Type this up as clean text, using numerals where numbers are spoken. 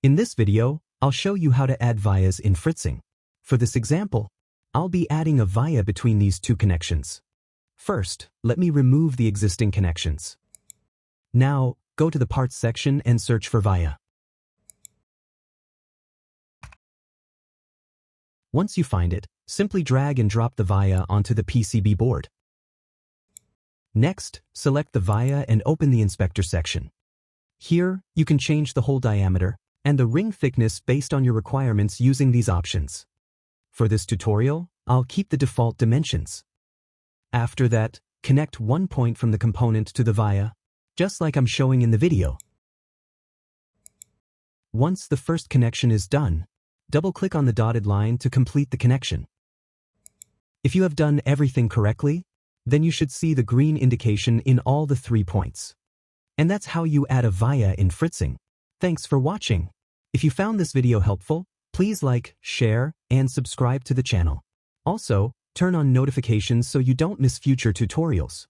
In this video, I'll show you how to add vias in Fritzing. For this example, I'll be adding a via between these two connections. First, let me remove the existing connections. Now, go to the Parts section and search for via. Once you find it, simply drag and drop the via onto the PCB board. Next, select the via and open the Inspector section. Here, you can change the hole diameter and the ring thickness based on your requirements using these options. For this tutorial, I'll keep the default dimensions. After that, connect one point from the component to the via, just like I'm showing in the video. Once the first connection is done, double-click on the dotted line to complete the connection. If you have done everything correctly, then you should see the green indication in all the 3 points. And that's how you add a via in Fritzing. Thanks for watching. If you found this video helpful, please like, share, and subscribe to the channel. Also, turn on notifications so you don't miss future tutorials.